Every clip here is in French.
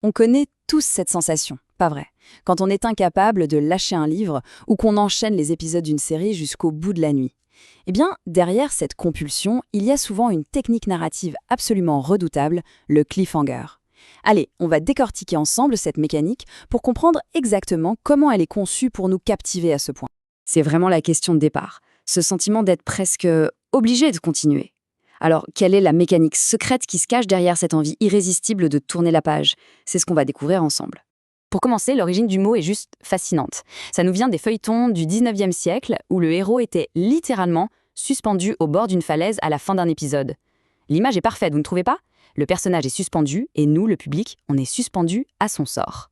On connaît tous cette sensation, pas vrai? Quand on est incapable de lâcher un livre ou qu'on enchaîne les épisodes d'une série jusqu'au bout de la nuit. Eh bien, derrière cette compulsion, il y a souvent une technique narrative absolument redoutable, le cliffhanger. Allez, on va décortiquer ensemble cette mécanique pour comprendre exactement comment elle est conçue pour nous captiver à ce point. C'est vraiment la question de départ, ce sentiment d'être presque obligé de continuer. Alors, quelle est la mécanique secrète qui se cache derrière cette envie irrésistible de tourner la page? C'est ce qu'on va découvrir ensemble. Pour commencer, l'origine du mot est juste fascinante. Ça nous vient des feuilletons du 19e siècle où le héros était littéralement suspendu au bord d'une falaise à la fin d'un épisode. L'image est parfaite, vous ne trouvez pas? Le personnage est suspendu et nous, le public, on est suspendu à son sort.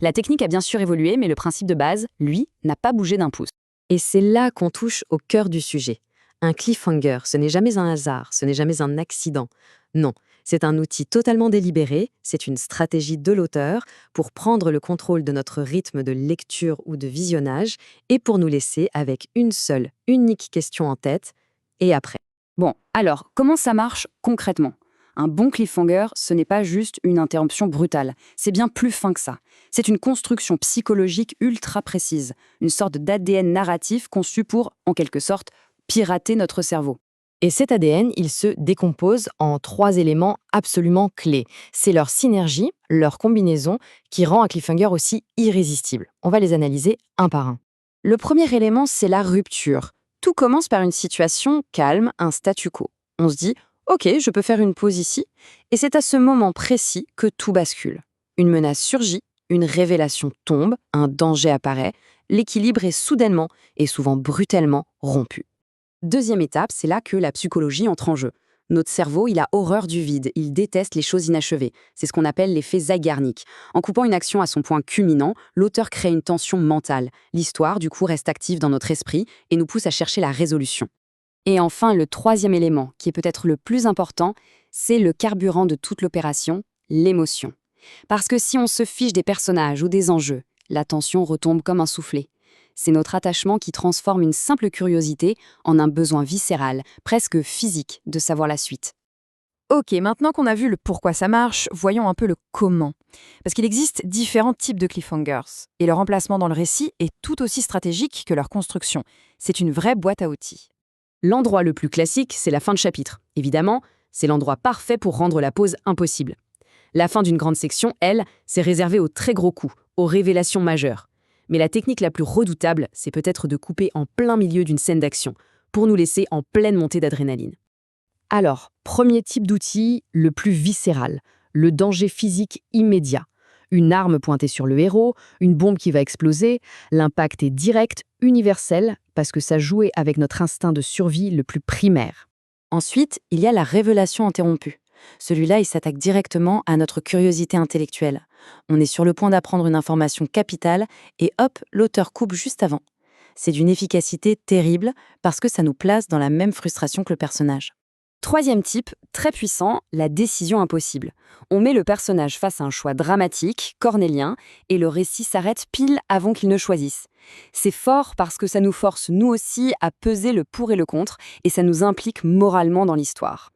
La technique a bien sûr évolué, mais le principe de base, lui, n'a pas bougé d'un pouce. Et c'est là qu'on touche au cœur du sujet. Un cliffhanger, ce n'est jamais un hasard, ce n'est jamais un accident. Non, c'est un outil totalement délibéré, c'est une stratégie de l'auteur pour prendre le contrôle de notre rythme de lecture ou de visionnage et pour nous laisser avec une seule, unique question en tête, et après. Bon, alors, comment ça marche concrètement? Un bon cliffhanger, ce n'est pas juste une interruption brutale, c'est bien plus fin que ça. C'est une construction psychologique ultra précise, une sorte d'ADN narratif conçu pour, en quelque sorte, pirater notre cerveau. Et cet ADN, il se décompose en 3 éléments absolument clés. C'est leur synergie, leur combinaison, qui rend un cliffhanger aussi irrésistible. On va les analyser un par un. Le premier élément, c'est la rupture. Tout commence par une situation calme, un statu quo. On se dit « Ok, je peux faire une pause ici », et c'est à ce moment précis que tout bascule. Une menace surgit, une révélation tombe, un danger apparaît, l'équilibre est soudainement, et souvent brutalement, rompu. Deuxième étape, c'est là que la psychologie entre en jeu. Notre cerveau, il a horreur du vide, il déteste les choses inachevées. C'est ce qu'on appelle l'effet Zeigarnik. En coupant une action à son point culminant, l'auteur crée une tension mentale. L'histoire, du coup, reste active dans notre esprit et nous pousse à chercher la résolution. Et enfin, le troisième élément, qui est peut-être le plus important, c'est le carburant de toute l'opération, l'émotion. Parce que si on se fiche des personnages ou des enjeux, la tension retombe comme un soufflet. C'est notre attachement qui transforme une simple curiosité en un besoin viscéral, presque physique, de savoir la suite. Ok, maintenant qu'on a vu le pourquoi ça marche, voyons un peu le comment. Parce qu'il existe différents types de cliffhangers, et leur emplacement dans le récit est tout aussi stratégique que leur construction. C'est une vraie boîte à outils. L'endroit le plus classique, c'est la fin de chapitre. Évidemment, c'est l'endroit parfait pour rendre la pause impossible. La fin d'une grande section, elle, c'est réservé aux très gros coups, aux révélations majeures. Mais la technique la plus redoutable, c'est peut-être de couper en plein milieu d'une scène d'action, pour nous laisser en pleine montée d'adrénaline. Alors, premier type d'outil, le plus viscéral, le danger physique immédiat. Une arme pointée sur le héros, une bombe qui va exploser, l'impact est direct, universel, parce que ça jouait avec notre instinct de survie le plus primaire. Ensuite, il y a la révélation interrompue. Celui-là, il s'attaque directement à notre curiosité intellectuelle. On est sur le point d'apprendre une information capitale et hop, l'auteur coupe juste avant. C'est d'une efficacité terrible parce que ça nous place dans la même frustration que le personnage. Troisième type, très puissant, la décision impossible. On met le personnage face à un choix dramatique, cornélien, et le récit s'arrête pile avant qu'il ne choisisse. C'est fort parce que ça nous force, nous aussi, à peser le pour et le contre, et ça nous implique moralement dans l'histoire.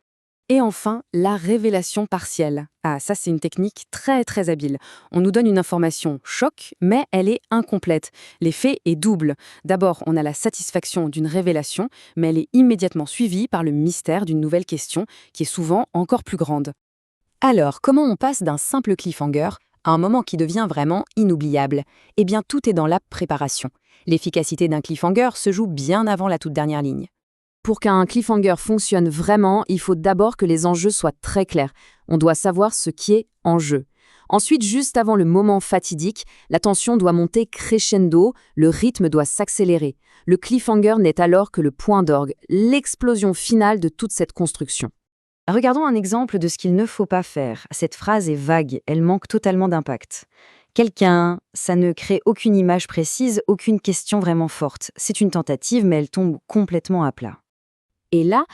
Et enfin, la révélation partielle. Ah, ça c'est une technique très très habile. On nous donne une information choc, mais elle est incomplète. L'effet est double. D'abord, on a la satisfaction d'une révélation, mais elle est immédiatement suivie par le mystère d'une nouvelle question, qui est souvent encore plus grande. Alors, comment on passe d'un simple cliffhanger à un moment qui devient vraiment inoubliable? Eh bien, tout est dans la préparation. L'efficacité d'un cliffhanger se joue bien avant la toute dernière ligne. Pour qu'un cliffhanger fonctionne vraiment, il faut d'abord que les enjeux soient très clairs. On doit savoir ce qui est en jeu. Ensuite, juste avant le moment fatidique, la tension doit monter crescendo, le rythme doit s'accélérer. Le cliffhanger n'est alors que le point d'orgue, l'explosion finale de toute cette construction. Regardons un exemple de ce qu'il ne faut pas faire. Cette phrase est vague, elle manque totalement d'impact. Quelqu'un, ça ne crée aucune image précise, aucune question vraiment forte. C'est une tentative, mais elle tombe complètement à plat. Et là,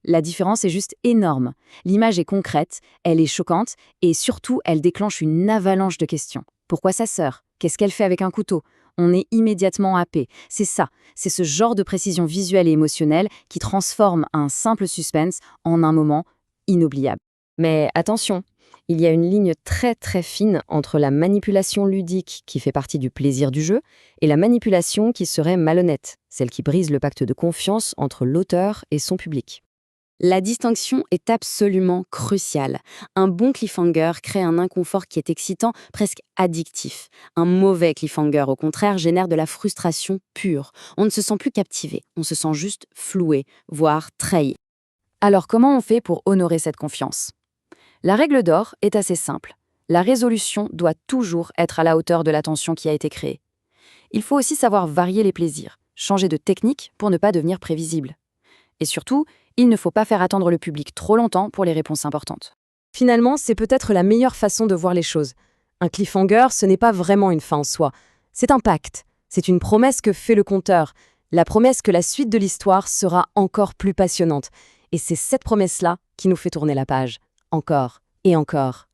la différence est juste énorme. L'image est concrète, elle est choquante, et surtout, elle déclenche une avalanche de questions. Pourquoi sa sœur? Qu'est-ce qu'elle fait avec un couteau? On est immédiatement happé. C'est ça, c'est ce genre de précision visuelle et émotionnelle qui transforme un simple suspense en un moment inoubliable. Mais attention, Il y a une ligne très très fine entre la manipulation ludique qui fait partie du plaisir du jeu et la manipulation qui serait malhonnête, celle qui brise le pacte de confiance entre l'auteur et son public. La distinction est absolument cruciale. Un bon cliffhanger crée un inconfort qui est excitant, presque addictif. Un mauvais cliffhanger, au contraire, génère de la frustration pure. On ne se sent plus captivé, on se sent juste floué, voire trahi. Alors comment on fait pour honorer cette confiance ? La règle d'or est assez simple. La résolution doit toujours être à la hauteur de la tension qui a été créée. Il faut aussi savoir varier les plaisirs, changer de technique pour ne pas devenir prévisible. Et surtout, il ne faut pas faire attendre le public trop longtemps pour les réponses importantes. Finalement, c'est peut-être la meilleure façon de voir les choses. Un cliffhanger, ce n'est pas vraiment une fin en soi. C'est un pacte. C'est une promesse que fait le conteur. La promesse que la suite de l'histoire sera encore plus passionnante. Et c'est cette promesse-là qui nous fait tourner la page. Encore et encore.